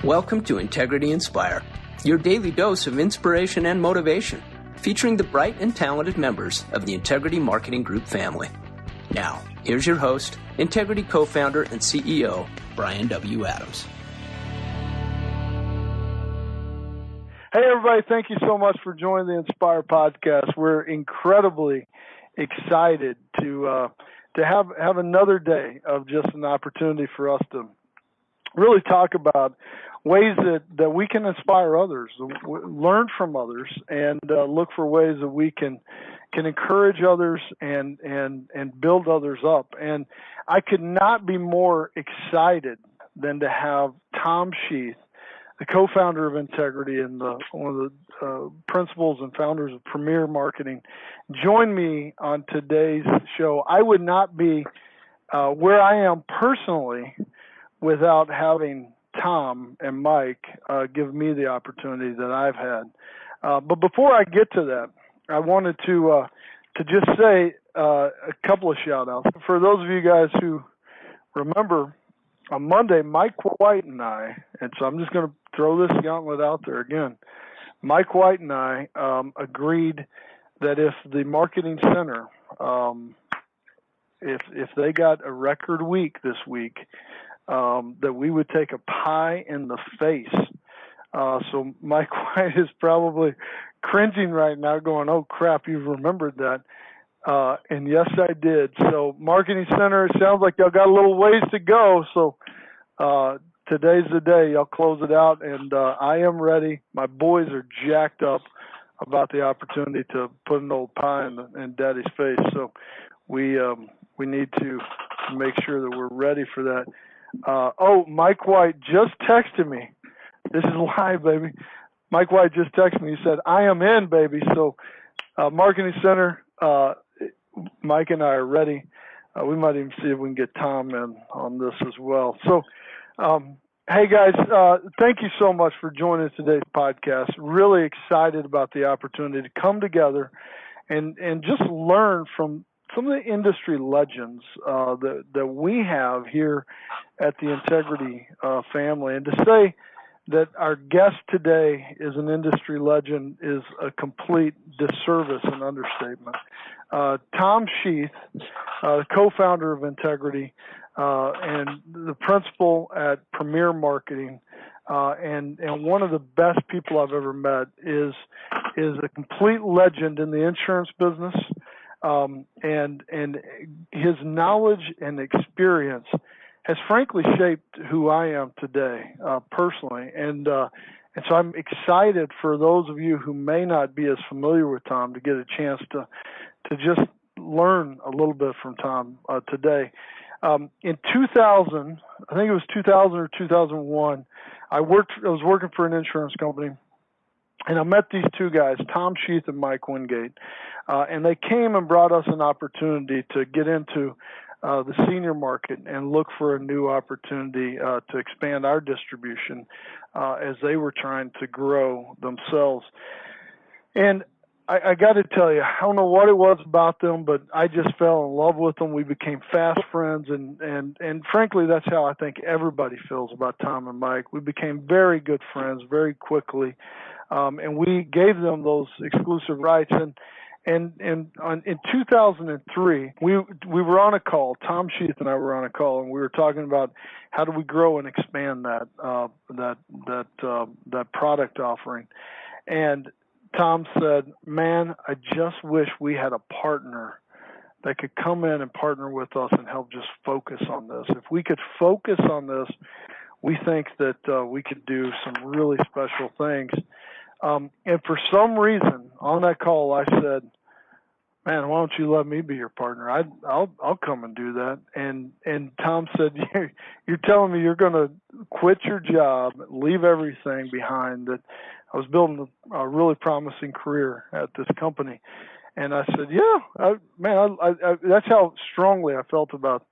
Welcome to Integrity Inspire, your daily dose of inspiration and motivation, featuring the bright and talented members of the Integrity Marketing Group family. Now, here's your host, Integrity co-founder and CEO, Bryan W. Adams. Hey, everybody. Thank you so much for joining the Inspire podcast. We're incredibly excited to have another day of just an opportunity for us to really talk about ways that we can inspire others, learn from others, and look for ways that we can encourage others and build others up. And I could not be more excited than to have Tom Schueth, the co-founder of Integrity and one of the principals and founders of Premier Marketing, join me on today's show. I would not be where I am personally without having Tom and Mike give me the opportunity that I've had. But before I get to that, I wanted to just say a couple of shout-outs. For those of you guys who remember, on Monday, Mike White and I, and so I'm just going to throw this gauntlet out there again, Mike White and I agreed that if the Marketing Center, if they got a record week this week, that we would take a pie in the face. So Mike White is probably cringing right now going, oh, crap, you've remembered that. And yes, I did. So Marketing Center, it sounds like y'all got a little ways to go. So today's the day. Y'all close it out, and I am ready. My boys are jacked up about the opportunity to put an old pie in Daddy's face. So we need to make sure that we're ready for that. Mike White just texted me. This is live, baby. Mike White just texted me. He said, I am in, baby. So Marketing Center, Mike and I are ready. We might even see if we can get Tom in on this as well. So, hey, guys, thank you so much for joining today's podcast. Really excited about the opportunity to come together and just learn from some of the industry legends that we have here at the Integrity family. And to say that our guest today is an industry legend is a complete disservice and understatement. Tom Schueth, the co-founder of Integrity and the principal at Premier Marketing, and one of the best people I've ever met, is a complete legend in the insurance business. And his knowledge and experience has frankly shaped who I am today, personally. And so I'm excited for those of you who may not be as familiar with Tom to get a chance to just learn a little bit from Tom today. In 2000, I think it was 2000 or 2001, I was working for an insurance company. And I met these two guys, Tom Schueth and Mike Wingate, and they came and brought us an opportunity to get into the senior market and look for a new opportunity to expand our distribution as they were trying to grow themselves. And I got to tell you, I don't know what it was about them, but I just fell in love with them. We became fast friends, and frankly, that's how I think everybody feels about Tom and Mike. We became very good friends very quickly. And we gave them those exclusive rights. And in 2003, we were on a call. Tom Schueth and I were on a call, and we were talking about how do we grow and expand that product offering. And Tom said, "Man, I just wish we had a partner that could come in and partner with us and help just focus on this. If we could focus on this, we think that we could do some really special things." And for some reason on that call, I said, "Man, why don't you let me be your partner? I'll come and do that." And Tom said, "You're telling me you're going to quit your job, leave everything behind?" That I was building a really promising career at this company. And I said, "Yeah, that's how strongly I felt about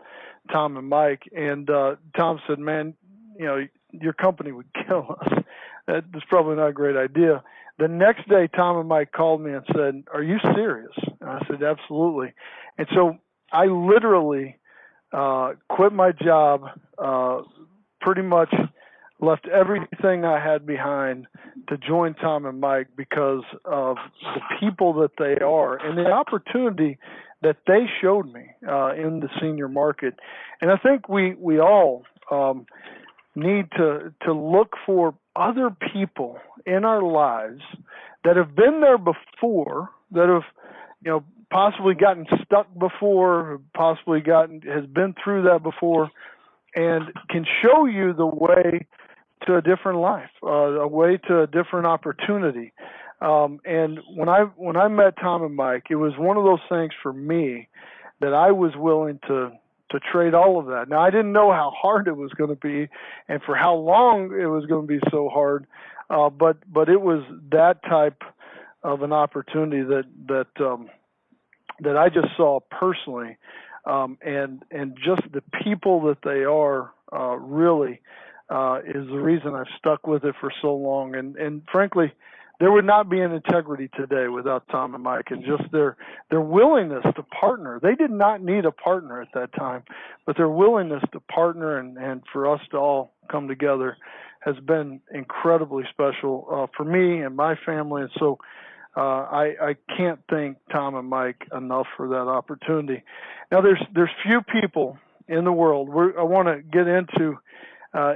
Tom and Mike." And Tom said, "Man, your company would kill us. That's probably not a great idea." The next day, Tom and Mike called me and said, "Are you serious?" And I said, "Absolutely." And so I literally quit my job pretty much left everything I had behind to join Tom and Mike because of the people that they are and the opportunity that they showed me in the senior market. And I think we all need to look for other people in our lives that have been there before, that have, possibly gotten stuck before, has been through that before, and can show you the way to a different life, a way to a different opportunity. And when I met Tom and Mike, it was one of those things for me that I was willing to trade all of that. Now, I didn't know how hard it was going to be and for how long it was going to be so hard, but it was that type of an opportunity that I just saw personally, and just the people that they are really is the reason I've stuck with it for so long. And frankly, there would not be an Integrity today without Tom and Mike, and just their willingness to partner. They did not need a partner at that time, but their willingness to partner and for us to all come together has been incredibly special for me and my family. And so I can't thank Tom and Mike enough for that opportunity. Now, there's few people in the world. I want to get into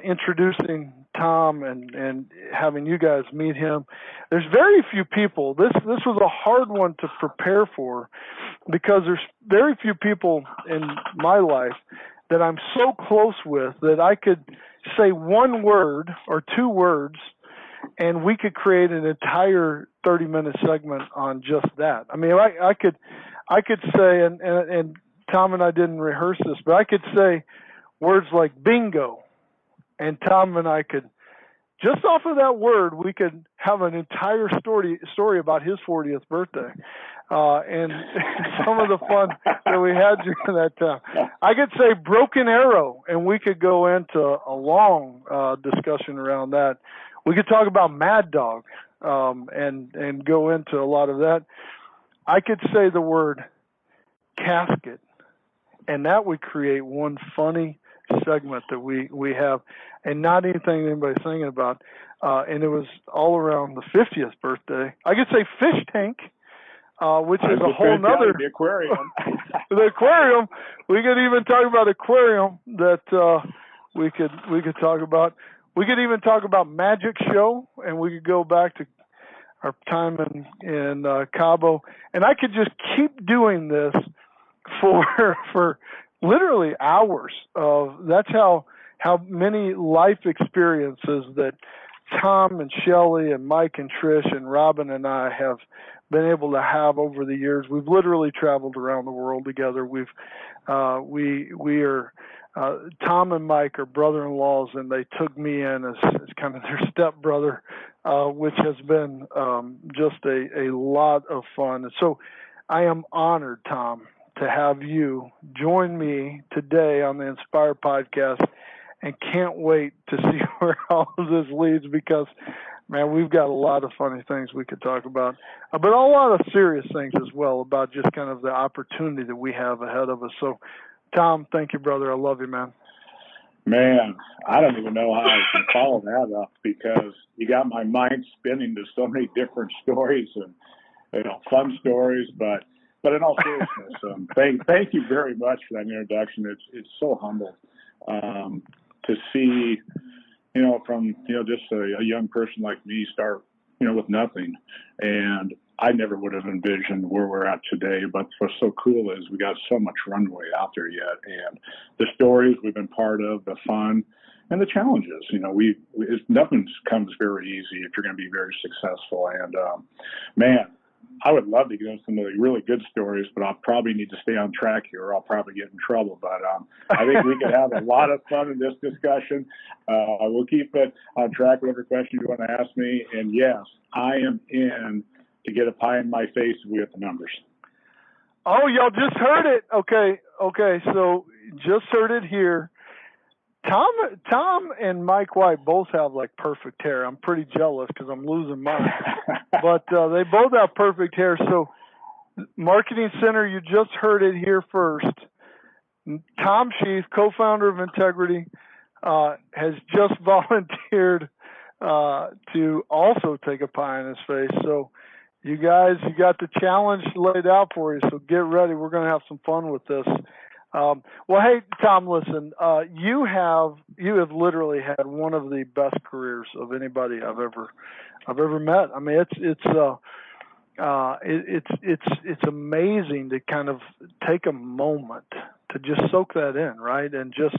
introducing Tom and having you guys meet him. There's very few people. This was a hard one to prepare for because there's very few people in my life that I'm so close with that I could say one word or two words and we could create an entire 30-minute segment on just that. I mean, I could say, and Tom and I didn't rehearse this, but I could say words like bingo, and Tom and I could, just off of that word, we could have an entire story about his 40th birthday, and some of the fun that we had during that time. I could say broken arrow, and we could go into a long discussion around that. We could talk about Mad Dog and go into a lot of that. I could say the word casket, and that would create one funny segment that we have, and not anything anybody's thinking about. And it was all around the 50th birthday. I could say fish tank, which is a whole nother. The aquarium. The aquarium. We could even talk about aquarium that we could talk about. We could even talk about magic show, and we could go back to our time in Cabo, and I could just keep doing this for literally hours. That's how many life experiences that Tom and Shelley and Mike and Trish and Robin and I have been able to have over the years. We've literally traveled around the world together. We are. Tom and Mike are brother-in-laws, and they took me in as kind of their stepbrother, which has been just a lot of fun. And so I am honored, Tom, to have you join me today on the Inspire podcast, and can't wait to see where all of this leads because, man, we've got a lot of funny things we could talk about, but a lot of serious things as well about just kind of the opportunity that we have ahead of us. So, Tom, thank you, brother. I love you, man. Man, I don't even know how I can follow that up because you got my mind spinning to so many different stories and fun stories. But in all seriousness, thank you very much for that introduction. It's so humble to see, from just a young person like me start with nothing, and I never would have envisioned where we're at today, but what's so cool is we got so much runway out there yet, and the stories we've been part of, the fun, and the challenges. Nothing comes very easy if you're going to be very successful. And man, I would love to get into some of the really good stories, but I'll probably need to stay on track here, or I'll probably get in trouble. But I think we could have a lot of fun in this discussion. We'll keep it on track. Whatever question you want to ask me, and yes, I am in to get a pie in my face if we have the numbers. Oh, y'all just heard it. Okay. So just heard it here. Tom and Mike White both have like perfect hair. I'm pretty jealous because I'm losing mine. But they both have perfect hair. So Marketing Center, you just heard it here first. Tom Schueth, co-founder of Integrity, has just volunteered to also take a pie in his face. So you guys, you got the challenge laid out for you, so get ready. We're going to have some fun with this. Well, hey, Tom, listen, you have literally had one of the best careers of anybody I've ever met. I mean, it's amazing to kind of take a moment to just soak that in, right? And just,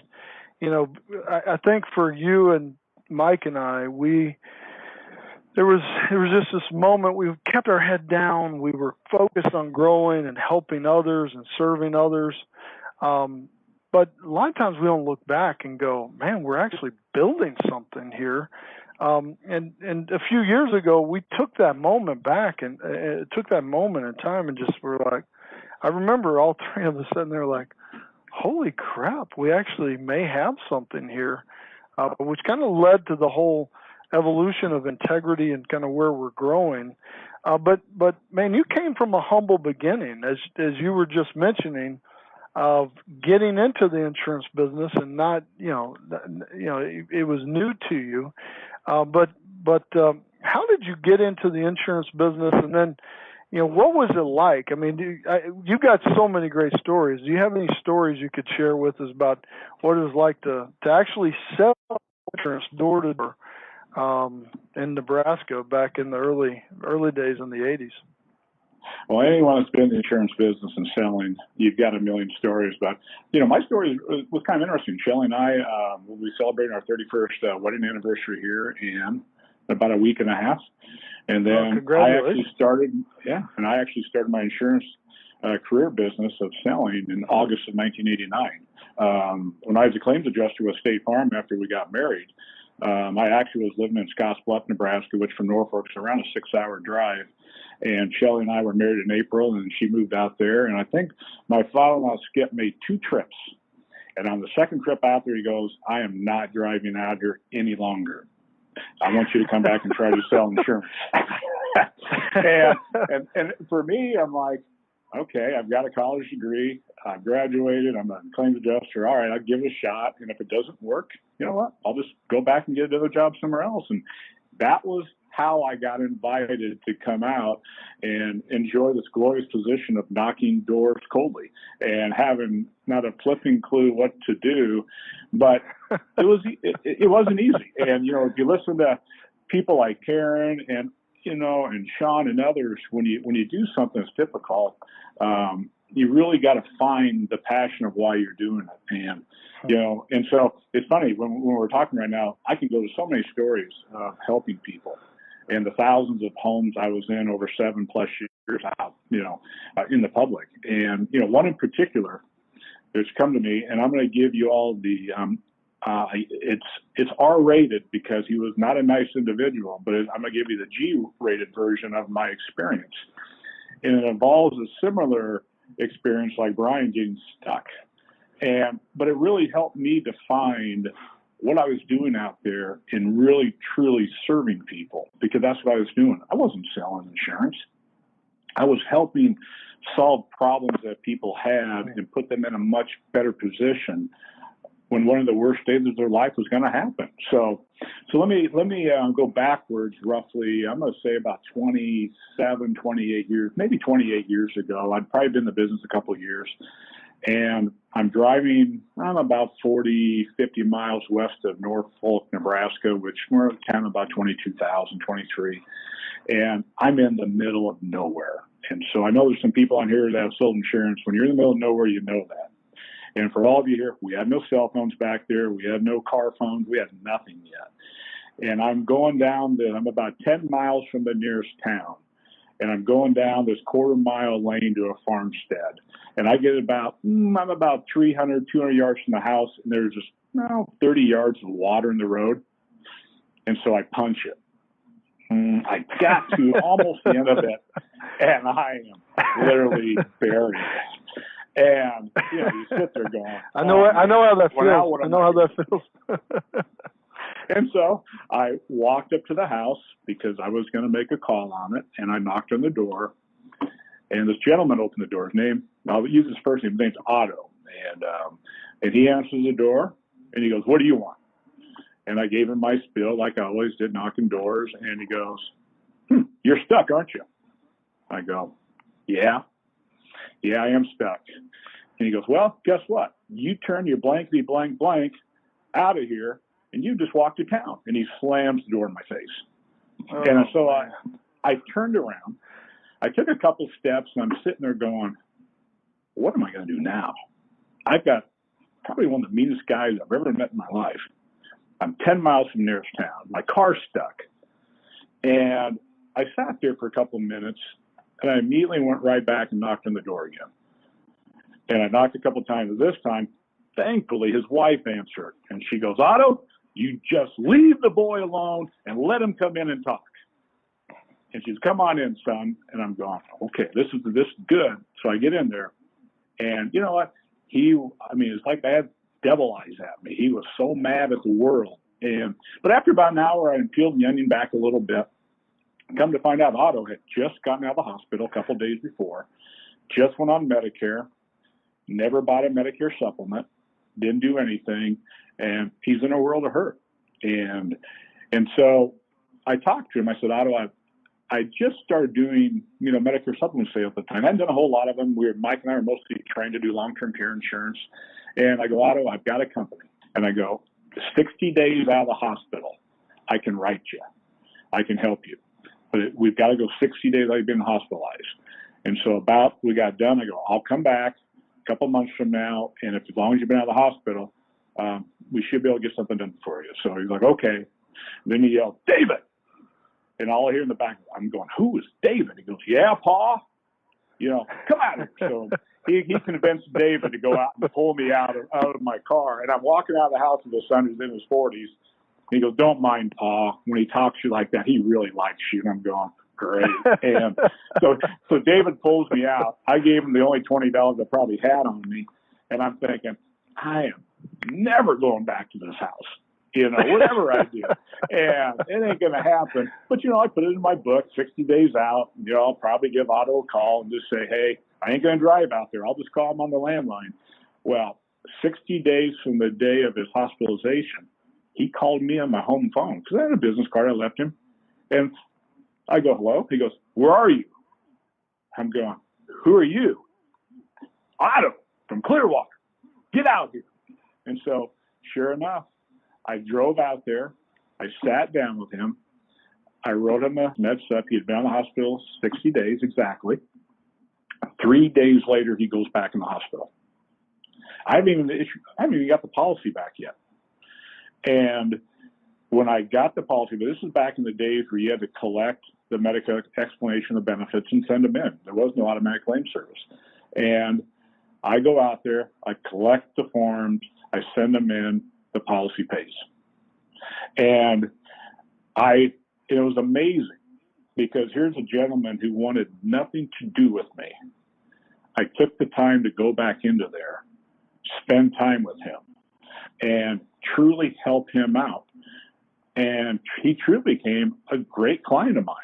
I think for you and Mike and I, there was just this moment. We kept our head down. We were focused on growing and helping others and serving others. But a lot of times we don't look back and go, man, we're actually building something here. And a few years ago, we took that moment back and took that moment in time and just were like, I remember all three of us sitting there like, holy crap, we actually may have something here, which kind of led to the whole evolution of integrity and kind of where we're growing. But man, you came from a humble beginning, as you were just mentioning, of getting into the insurance business and not, it was new to you. But how did you get into the insurance business? And then, what was it like? I mean, you've got so many great stories. Do you have any stories you could share with us about what it was like to actually sell insurance door to door in Nebraska back in the early days in the 80s? Well, anyone that's been in the insurance business and selling, you've got a million stories. But, my story was kind of interesting. Shelley and I, we'll be celebrating our 31st wedding anniversary here in about a week and a half. And then I actually started my insurance career business of selling in August of 1989. When I was a claims adjuster with State Farm after we got married, I actually was living in Scottsbluff, Nebraska, which from Norfolk is around a 6-hour drive. And Shelley and I were married in April, and she moved out there. And I think my father-in-law, Skip, made 2 trips. And on the second trip out there, he goes, I am not driving out here any longer. I want you to come back and try to sell insurance. and for me, I'm like, okay, I've got a college degree. I've graduated. I'm a claims adjuster. All right, I'll give it a shot. And if it doesn't work, you know what? I'll just go back and get another job somewhere else. And that was how I got invited to come out and enjoy this glorious position of knocking doors coldly and having not a flipping clue what to do. But it wasn't easy. And, if you listen to people like Karen and Sean and others, when you do something that's difficult, you really got to find the passion of why you're doing it. And, and so it's funny when we're talking right now, I can go to so many stories of helping people and the thousands of homes I was in over 7+ years out, in the public. And, one in particular that's come to me, and I'm going to give you all the, it's R-rated because he was not a nice individual, but I'm going to give you the G-rated version of my experience. And it involves a similar experience like Bryan getting stuck. But it really helped me to find what I was doing out there and really, truly serving people, because that's what I was doing. I wasn't selling insurance. I was helping solve problems that people had and put them in a much better position when one of the worst days of their life was going to happen. So let me go backwards roughly. I'm going to say about 27, 28 years, maybe 28 years ago. I'd probably been in the business a couple of years. And I'm driving, I'm about 40, 50 miles west of Norfolk, Nebraska, which we're kind of about 22,000, 23. And I'm in the middle of nowhere. And so I know there's some people on here that have sold insurance. When you're in the middle of nowhere, you know that. And for all of you here, we had no cell phones back there. We had no car phones. We had nothing yet. And I'm going down I'm about 10 miles from the nearest town. And I'm going down this 1/4-mile lane to a farmstead. And I get I'm about 300, 200 yards from the house, and there's just 30 yards of water in the road. And so I punch it. I got to almost the end of it, and I am literally buried. And you sit there going, I know how that feels. I know how that feels. And so I walked up to the house because I was going to make a call on it, and I knocked on the door. And this gentleman opened the door. His name, I'll use his first name. His name's Otto. And he answers the door, and he goes, "What do you want?" And I gave him my spiel like I always did, knocking doors. And he goes, "You're stuck, aren't you?" I go, yeah, I am stuck. And he goes, "Well, guess what? You turn your blankety blank blank out of here and you just walk to town." And he slams the door in my face. Oh, and so I turned around. I took a couple steps and I'm sitting there going, what am I going to do now? I've got probably one of the meanest guys I've ever met in my life. I'm 10 miles from nearest town. My car's stuck. And I sat there for a couple of minutes, and I immediately went right back and knocked on the door again. And I knocked a couple of times. This time, thankfully, his wife answered. And she goes, "Otto, you just leave the boy alone and let him come in and talk." And she's, "Come on in, son." And I'm going, okay, this is good. So I get in there. And you know what? It's like I had devil eyes at me. He was so mad at the world. But after about an hour, I peeled the onion back a little bit. Come to find out, Otto had just gotten out of the hospital a couple of days before, just went on Medicare, never bought a Medicare supplement, didn't do anything, and he's in a world of hurt. And so I talked to him. I said, "Otto, I just started doing, Medicare supplement sales at the time. I hadn't done a whole lot of them. Mike and I were mostly trained to do long-term care insurance. And I go, "Otto, I've got a company." And I go, 60 days out of the hospital, I can write you. I can help you. But we've got to go 60 days I've been hospitalized. And so we got done. I go, "I'll come back a couple months from now. And as long as you've been out of the hospital, we should be able to get something done for you." So he's like, "Okay." And then he yelled, "David." And all I hear in the back, I'm going, "Who is David?" He goes, "Yeah, Pa. Come out here." So he convinced David to go out and pull me out of my car. And I'm walking out of the house with his son who's in his 40s. He goes, "Don't mind Pa. When he talks to you like that, he really likes you." And I'm going, "Great." And so David pulls me out. I gave him the only $20 I probably had on me. And I'm thinking, I am never going back to this house. Whatever I do. And it ain't going to happen. But, I put it in my book, 60 days out. I'll probably give Otto a call and just say, "Hey, I ain't going to drive out there. I'll just call him on the landline." Well, 60 days from the day of his hospitalization, he called me on my home phone because I had a business card I left him. And I go, "Hello?" He goes, "Where are you?" I'm going, "Who are you?" "Otto from Clearwater. Get out here." And so, sure enough, I drove out there. I sat down with him. I wrote him a med sup. He had been in the hospital 60 days exactly. 3 days later, he goes back in the hospital. I haven't even got the policy back yet. And when I got the policy, but this is back in the days where you had to collect the medical explanation of benefits and send them in. There was no automatic claim service. And I go out there, I collect the forms, I send them in, the policy pays. And it was amazing because here's a gentleman who wanted nothing to do with me. I took the time to go back into there, spend time with him, and truly help him out. And he truly became a great client of mine.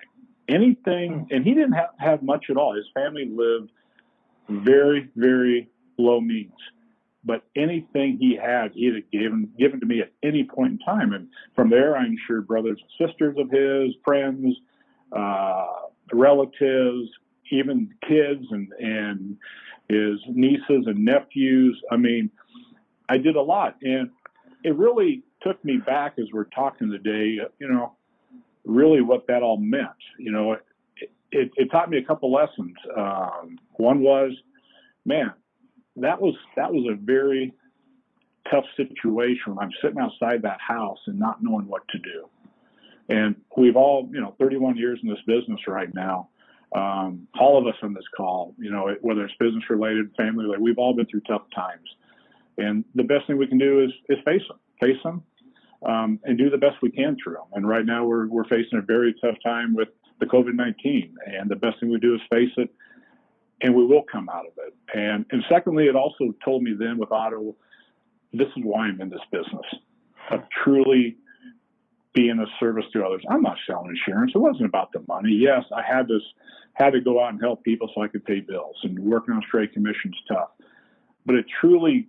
Anything, and he didn't have much at all. His family lived very, very low means. But anything he had, he had given to me at any point in time. And from there, I insured brothers and sisters of his, friends, relatives, even kids and his nieces and nephews. I mean, I did a lot. And it really took me back as we're talking today, really what that all meant. It taught me a couple lessons. One was, man, that was a very tough situation when I'm sitting outside that house and not knowing what to do. And we've all, 31 years in this business right now. All of us on this call, whether it's business related, family related, we've all been through tough times. And the best thing we can do is face them, and do the best we can through them. And right now we're facing a very tough time with the COVID-19, and the best thing we do is face it, and we will come out of it. And secondly, it also told me then with Otto, this is why I'm in this business, of truly being of service to others. I'm not selling insurance. It wasn't about the money. Yes, I had to go out and help people so I could pay bills, and working on straight commission's tough. But it truly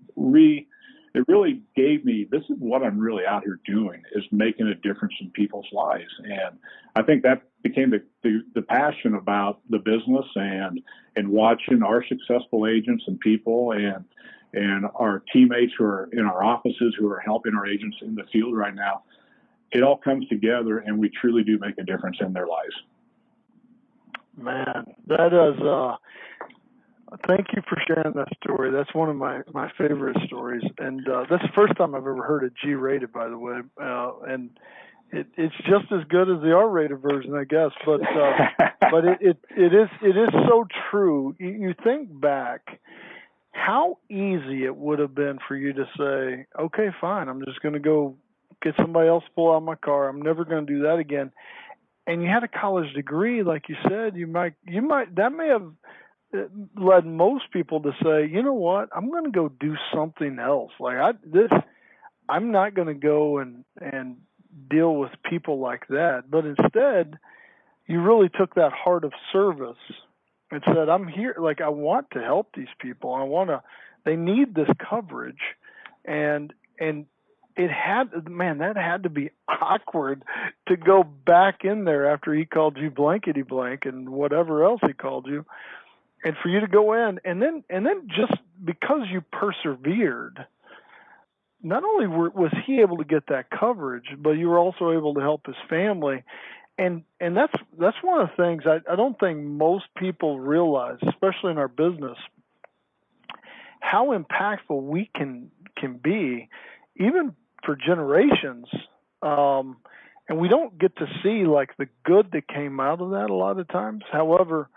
it really gave me, this is what I'm really out here doing, is making a difference in people's lives. And I think that became the passion about the business, and watching our successful agents and people and our teammates who are in our offices who are helping our agents in the field right now. It all comes together, and we truly do make a difference in their lives. Man, that is, thank you for sharing that story. That's one of my favorite stories. And that's the first time I've ever heard it G-rated, by the way. And it's just as good as the R-rated version, I guess. But it is so true. You think back, how easy it would have been for you to say, okay, fine, I'm just going to go get somebody else to pull out my car. I'm never going to do that again. And you had a college degree, like you said. You might that may have led most people to say, you know what, I'm going to go do something else. Like I'm not going to go and deal with people like that. But instead, you really took that heart of service and said, I'm here. Like, I want to help these people. They need this coverage. And it had, man, that had to be awkward to go back in there after he called you blankety blank and whatever else he called you. And for you to go in, and then just because you persevered, not only was he able to get that coverage, but you were also able to help his family. And that's one of the things I don't think most people realize, especially in our business, how impactful we can be, even for generations. And we don't get to see like the good that came out of that a lot of times. However,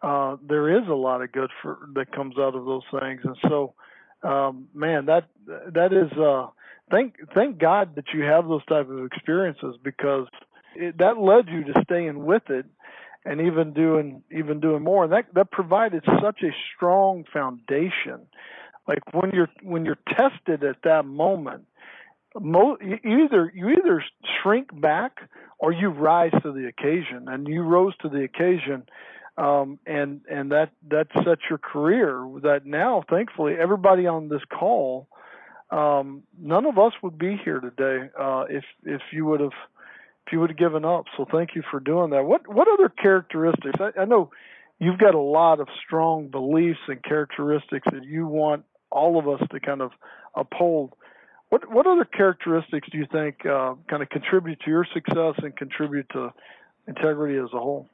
there is a lot of good that comes out of those things. And so, man, that is, thank God that you have those type of experiences, because that led you to staying with it and even doing more. And that provided such a strong foundation. Like when you're tested at that moment, you either shrink back or you rise to the occasion, and you rose to the occasion. And that sets your career that now, thankfully, everybody on this call, none of us would be here today, if you would have given up. So thank you for doing that. What other characteristics? I know you've got a lot of strong beliefs and characteristics that you want all of us to kind of uphold. What other characteristics do you think kind of contribute to your success and contribute to integrity as a whole?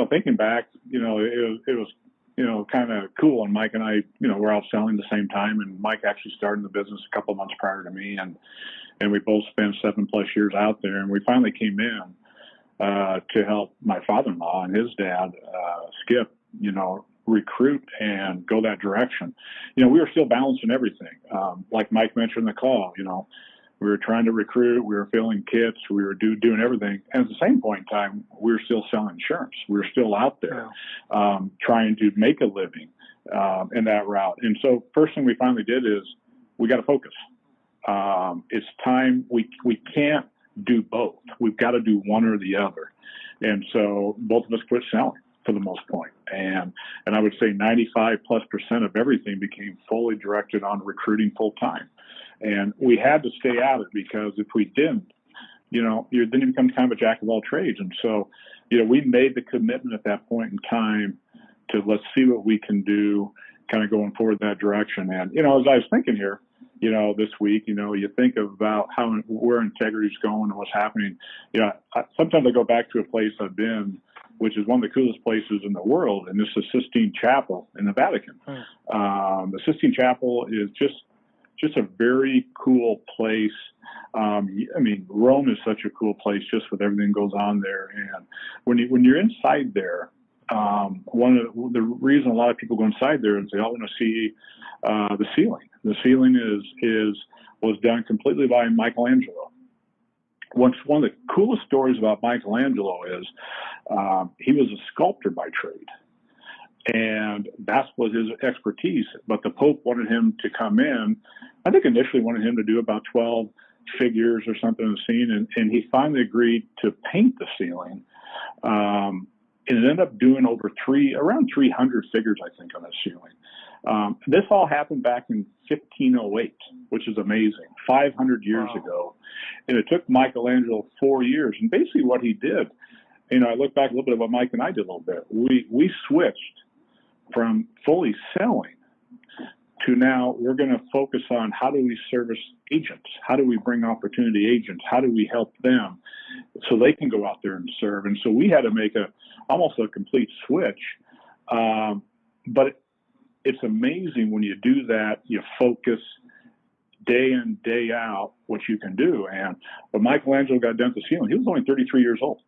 Thinking back, it was, kind of cool. And Mike and I, we're out selling the same time, and Mike actually started the business a couple of months prior to me, and we both spent 7+ years out there. And we finally came in to help my father-in-law and his dad, Skip, recruit and go that direction. We were still balancing everything. Like Mike mentioned in the call, we were trying to recruit, we were filling kits, we were doing everything. And at the same point in time, we were still selling insurance. We were still out there trying to make a living in that route. And so first thing we finally did is we got to focus. It's time. We can't do both. We've got to do one or the other. And so both of us quit selling for the most point. And I would say 95+% of everything became fully directed on recruiting full time. And we had to stay at it, because if we didn't, then you become kind of a jack of all trades. And so, we made the commitment at that point in time to let's see what we can do kind of going forward that direction. And, as I was thinking here, this week, you think about where integrity is going and what's happening. Sometimes I go back to a place I've been, which is one of the coolest places in the world, and this is Sistine Chapel in the Vatican. The Sistine Chapel is just a very cool place. Rome is such a cool place just with everything that goes on there. And when you're inside there, one of the reason a lot of people go inside there is they all want to see the ceiling. The ceiling was done completely by Michelangelo. One of the coolest stories about Michelangelo is he was a sculptor by trade, and that was his expertise. But the Pope wanted him to come in. I think initially wanted him to do about 12 figures or something in the scene, and he finally agreed to paint the ceiling. And it ended up doing around 300 figures, I think, on that ceiling. This all happened back in 1508, which is amazing, 500 years ago. And it took Michelangelo 4 years. And basically what he did, I look back a little bit at what Mike and I did a little bit. We switched from fully selling to now we're going to focus on how do we service agents? How do we bring opportunity agents? How do we help them so they can go out there and serve? And so we had to make almost a complete switch. But it's amazing when you do that, you focus day in, day out what you can do. And when Michelangelo got done with the ceiling, he was only 33 years old,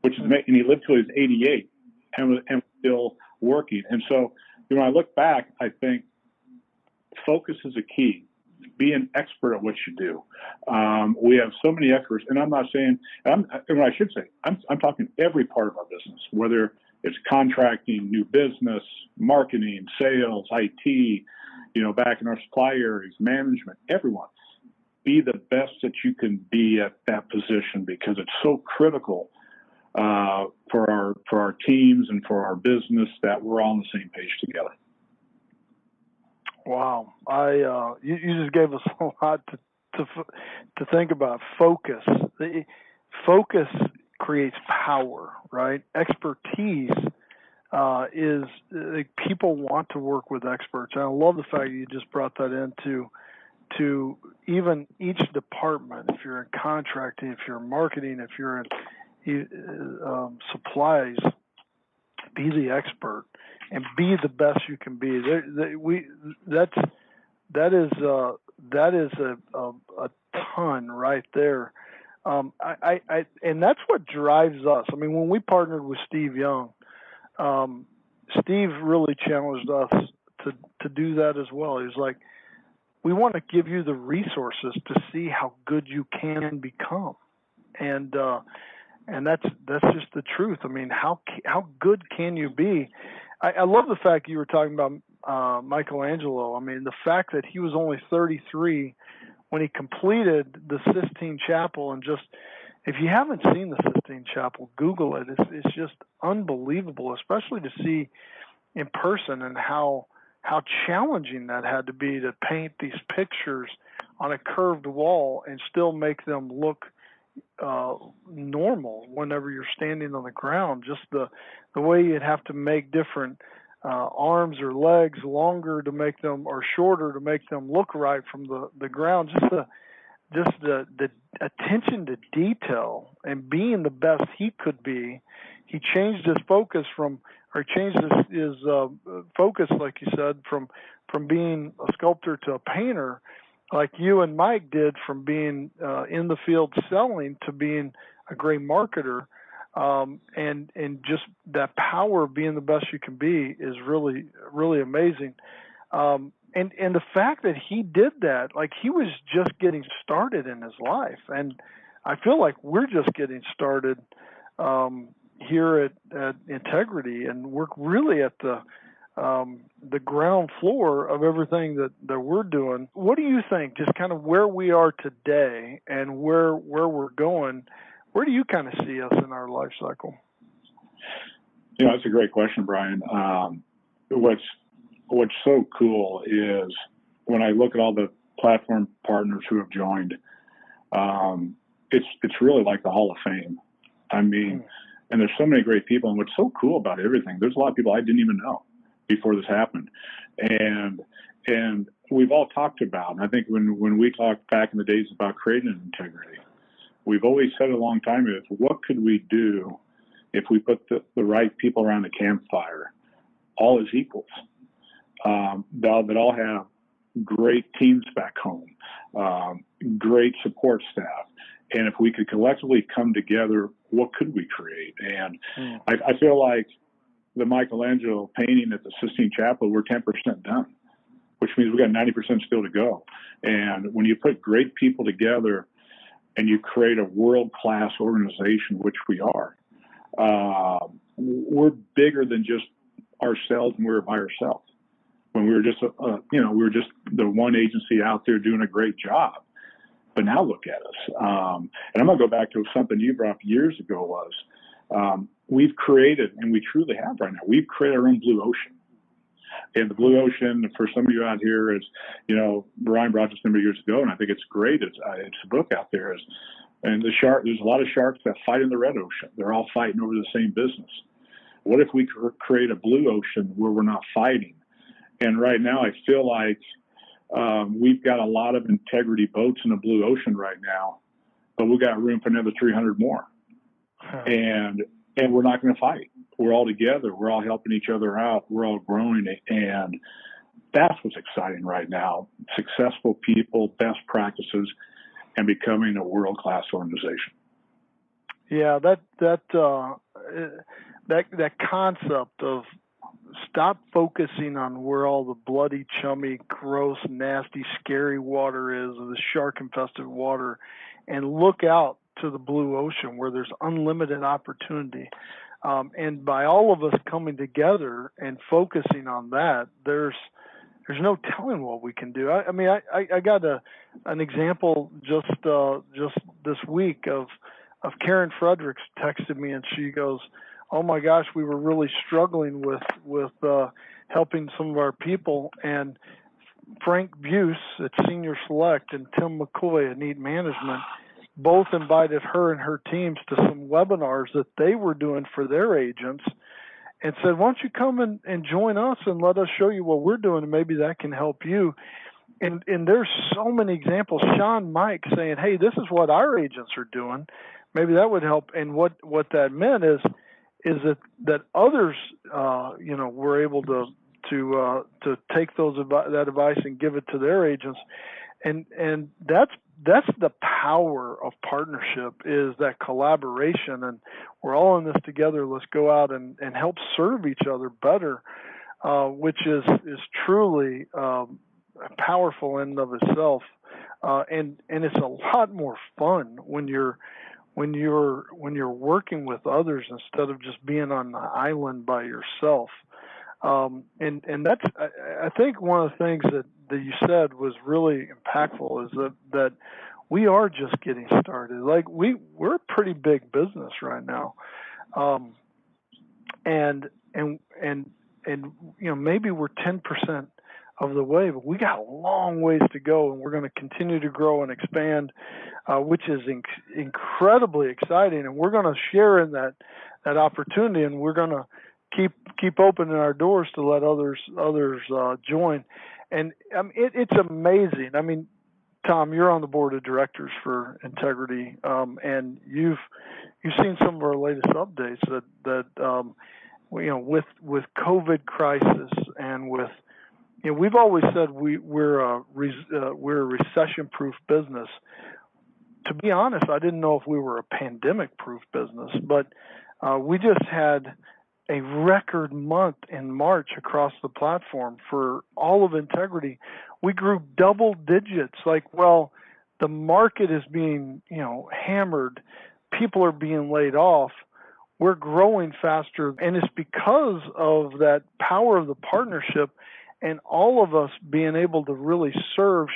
which is amazing. And he lived till he was 88 and was still working. And so when I look back, I think focus is a key. Be an expert at what you do. We have so many experts, and I'm not saying, and I should say, I'm talking every part of our business, whether it's contracting, new business, marketing, sales, IT, back in our supply areas, management, everyone. Be the best that you can be at that position because it's so critical for our teams and for our business that we're all on the same page together. Wow, you just gave us a lot to think about. Focus. Focus creates power, right? Expertise is people want to work with experts. And I love the fact you just brought that into even each department. If you're in contracting, if you're in marketing, if you're in supplies, be the expert and be the best you can be. That is a ton right there. And that's what drives us. I mean, when we partnered with Steve Young, Steve really challenged us to do that as well. He was like, we want to give you the resources to see how good you can become. And that's just the truth. I mean, how good can you be? I love the fact you were talking about Michelangelo. I mean, the fact that he was only 33 when he completed the Sistine Chapel, and just, if you haven't seen the Sistine Chapel, Google it. It's just unbelievable, especially to see in person and how challenging that had to be to paint these pictures on a curved wall and still make them look normal whenever you're standing on the ground. Just the way you'd have to make different arms or legs longer to make them, or shorter to make them look right from the ground. Just the attention to detail and being the best he could be. He changed his focus his focus, like you said, from being a sculptor to a painter, like you and Mike did, from being in the field selling to being a great marketer. And just that power of being the best you can be is really, really amazing. And the fact that he did that, like, he was just getting started in his life. And I feel like we're just getting started here at Integrity, and we're really at the ground floor of everything that we're doing. What do you think, just kind of where we are today and where we're going? Where do you kind of see us in our life cycle? That's a great question, Bryan. What's so cool is when I look at all the platform partners who have joined, it's really like the Hall of Fame. I mean, and there's so many great people. And what's so cool about everything, there's a lot of people I didn't even know before this happened. And we've all talked about, and I think when we talked back in the days about creating Integrity, we've always said a long time is, what could we do if we put the right people around the campfire, all as equals, that all have great teams back home, great support staff. And if we could collectively come together, what could we create? And I feel like the Michelangelo painting at the Sistine Chapel, we're 10% done, which means we've got 90% still to go. And when you put great people together and you create a world-class organization, which we are, we're bigger than just ourselves when we were by ourselves. When we were just, we were just the one agency out there doing a great job. But now look at us. And I'm going to go back to something you brought up years ago was we've created, and we truly have right now, we've created our own blue ocean. And the blue ocean, for some of you out here, is, Bryan brought this number of years ago, and I think it's great. It's a book out there. And there's a lot of sharks that fight in the red ocean. They're all fighting over the same business. What if we create a blue ocean where we're not fighting? And right now, I feel like we've got a lot of integrity boats in the blue ocean right now, but we've got room for another 300 more. And we're not going to fight. We're all together. We're all helping each other out. We're all growing. And that's what's exciting right now. Successful people, best practices, and becoming a world-class organization. Yeah, that concept of stop focusing on where all the bloody, chummy, gross, nasty, scary water is, or the shark-infested water, and look out to the blue ocean where there's unlimited opportunity. And by all of us coming together and focusing on that, there's no telling what we can do. I got an example just this week of Karen Fredericks texted me, and she goes, "Oh my gosh, we were really struggling with helping some of our people, and Frank Buse at Senior Select and Tim McCoy at Neat Management both invited her and her teams to some webinars that they were doing for their agents, and said, why don't you come and join us and let us show you what we're doing, and maybe that can help you." And there's so many examples. Sean Mike saying, hey, this is what our agents are doing. Maybe that would help. And what that meant is that others, were able to take that advice and give it to their agents. And that's the power of partnership, is that collaboration, and we're all in this together. Let's go out and help serve each other better, which is truly powerful in and of itself. And it's a lot more fun when you're working with others instead of just being on the island by yourself. And that's, I think one of the things that you said was really impactful, is that we are just getting started. Like we're a pretty big business right now. And maybe we're 10% of the way, but we got a long ways to go, and we're going to continue to grow and expand, which is incredibly exciting. And we're going to share in that opportunity, and we're going to keep opening our doors to let others join. And it's amazing. I mean, Tom, you're on the board of directors for Integrity, and you've seen some of our latest updates that with COVID crisis, and with, we've always said we're a recession-proof business. To be honest, I didn't know if we were a pandemic-proof business, but we just had a record month in March across the platform for all of Integrity. We grew double digits. The market is being, hammered. People are being laid off. We're growing faster, and it's because of that power of the partnership, and all of us being able to really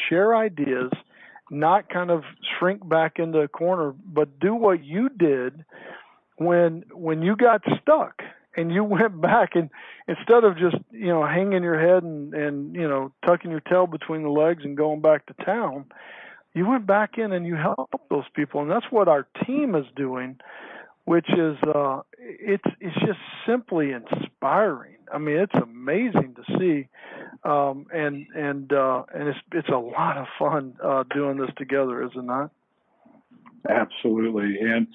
share ideas, not kind of shrink back into a corner, but do what you did when you got stuck, and you went back, and instead of just, hanging your head and tucking your tail between the legs and going back to town, you went back in and you helped those people. And that's what our team is doing, which is, it's just simply inspiring. I mean, it's amazing to see. And it's a lot of fun, doing this together, is it not? Absolutely. And,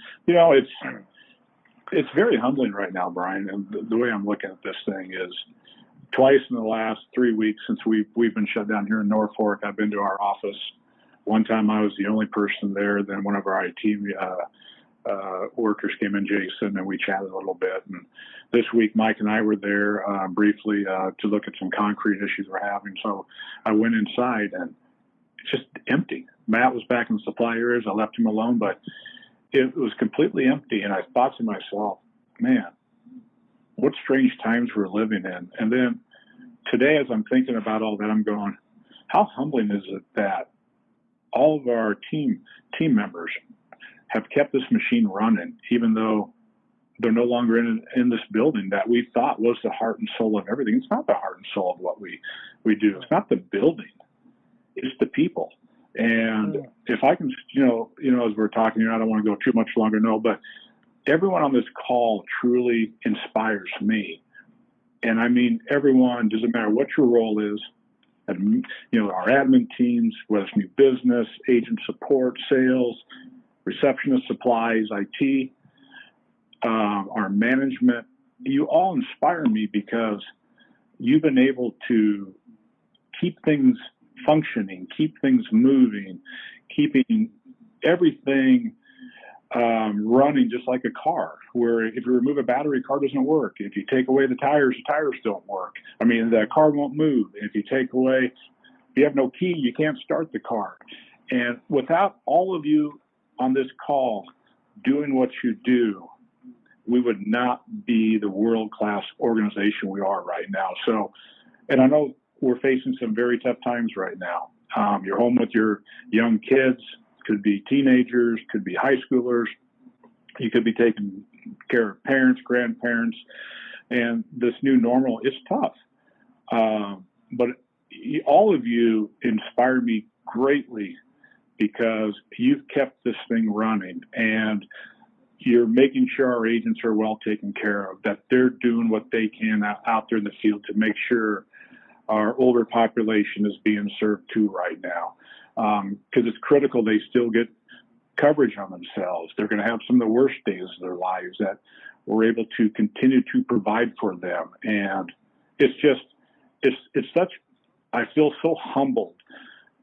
it's very humbling right now, Bryan. And the way I'm looking at this thing is, twice in the last 3 weeks since we've been shut down here in Norfolk, I've been to our office. One time I was the only person there. Then one of our IT workers came in, Jason, and we chatted a little bit. And this week, Mike and I were there briefly to look at some concrete issues we're having. So I went inside, and it's just empty. Matt was back in the supply areas. I left him alone, but it was completely empty. And I thought to myself, man, what strange times we're living in. And then today, as I'm thinking about all that, I'm going, how humbling is it that all of our team members have kept this machine running, even though they're no longer in this building that we thought was the heart and soul of everything. It's not the heart and soul of what we do. It's not the building. It's the people. And if I can, as we're talking here, I don't want to go too much longer, no, but everyone on this call truly inspires me. And I mean, everyone, doesn't matter what your role is, and, our admin teams, whether it's new business, agent support, sales, receptionist, supplies, IT, our management, you all inspire me because you've been able to keep things functioning, keep things moving, keeping everything running just like a car, where if you remove a battery, car doesn't work. If you take away the tires don't work. I mean, the car won't move. If you have no key, you can't start the car. And without all of you on this call doing what you do, we would not be the world-class organization we are right now. So, and I know we're facing some very tough times right now. You're home with your young kids, could be teenagers, could be high schoolers. You could be taking care of parents, grandparents, and this new normal is tough. But all of you inspire me greatly because you've kept this thing running, and you're making sure our agents are well taken care of, that they're doing what they can out there in the field to make sure our older population is being served too right now. Because it's critical they still get coverage on themselves. They're going to have some of the worst days of their lives, that we're able to continue to provide for them. And it's such, I feel so humbled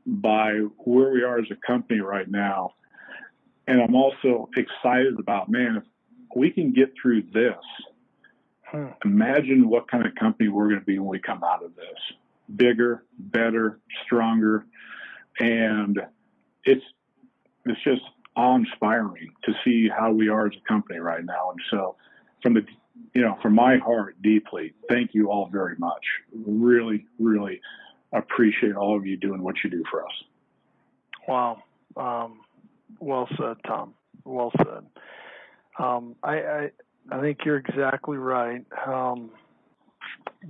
by where we are as a company right now. And I'm also excited about, man, if we can get through this, imagine what kind of company we're going to be when we come out of this. Bigger, better, stronger. And it's just awe-inspiring to see how we are as a company right now. And so from my heart, deeply, thank you all very much. Really, really appreciate all of you doing what you do for us. Wow. Well said, Tom. Well said. I think you're exactly right.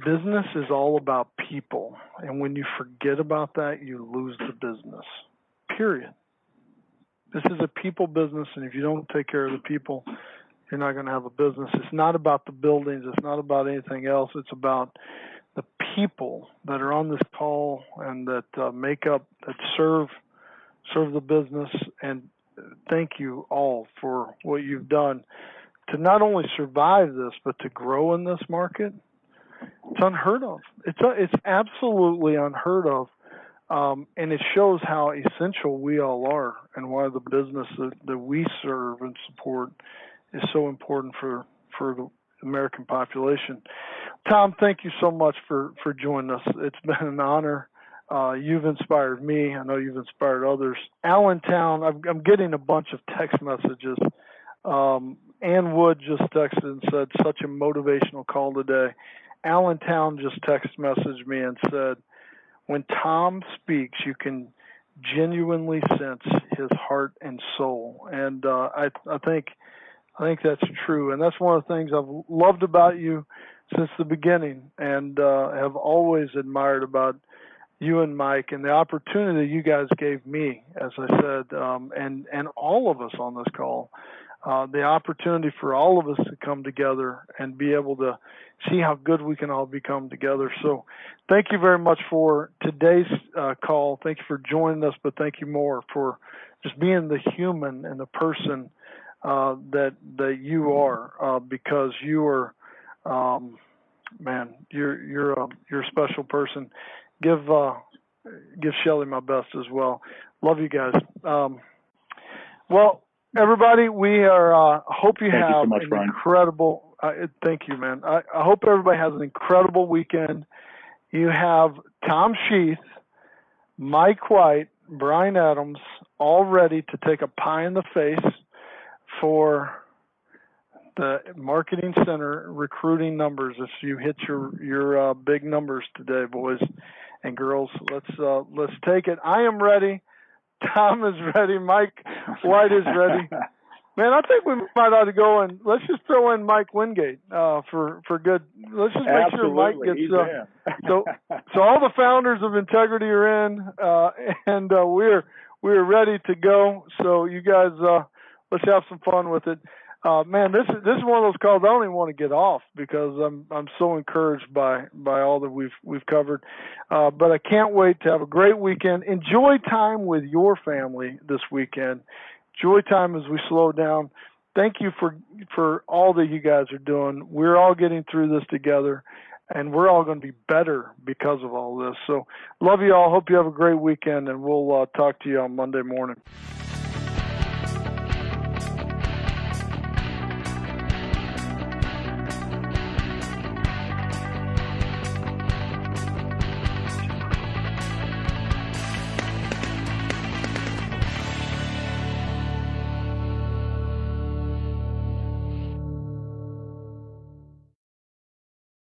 Business is all about people. And when you forget about that, you lose the business, period. This is a people business, and if you don't take care of the people, you're not going to have a business. It's not about the buildings. It's not about anything else. It's about the people that are on this call and that make up, that serve the business. And thank you all for what you've done to not only survive this, but to grow in this market. It's unheard of. It's absolutely unheard of. And it shows how essential we all are and why the business that we serve and support is so important for the American population. Tom, thank you so much for joining us. It's been an honor. You've inspired me. I know you've inspired others. Allentown, I'm getting a bunch of text messages. Ann Wood just texted and said, such a motivational call today. Allentown just text messaged me and said, when Tom speaks, you can genuinely sense his heart and soul. And I think that's true. And that's one of the things I've loved about you since the beginning, and have always admired about you and Mike, and the opportunity you guys gave me, as I said, and all of us on this call, the opportunity for all of us to come together and be able to see how good we can all become together. So thank you very much for today's call. Thank you for joining us, but thank you more for just being the human and the person that you are, because you are, man, you're a special person. Give Shelly my best as well. Love you guys. Well, everybody, we are. Hope you have so much, an Bryan. incredible. Thank you, man. I hope everybody has an incredible weekend. You have Tom Schueth, Mike White, Bryan Adams, all ready to take a pie in the face for the Marketing Center recruiting numbers. If you hit your big numbers today, boys and girls, let's take it. I am ready. Tom is ready. Mike White is ready. Man, I think we might ought to go and let's just throw in Mike Wingate for good. Let's just make sure Mike gets so all the founders of Integrity are in, and we're ready to go. So you guys, let's have some fun with it. Man, this is one of those calls I don't even want to get off because I'm so encouraged by all that we've covered. But I can't wait to have a great weekend. Enjoy time with your family this weekend. Enjoy time as we slow down. Thank you for all that you guys are doing. We're all getting through this together, and we're all going to be better because of all this. So love you all. Hope you have a great weekend, and we'll talk to you on Monday morning.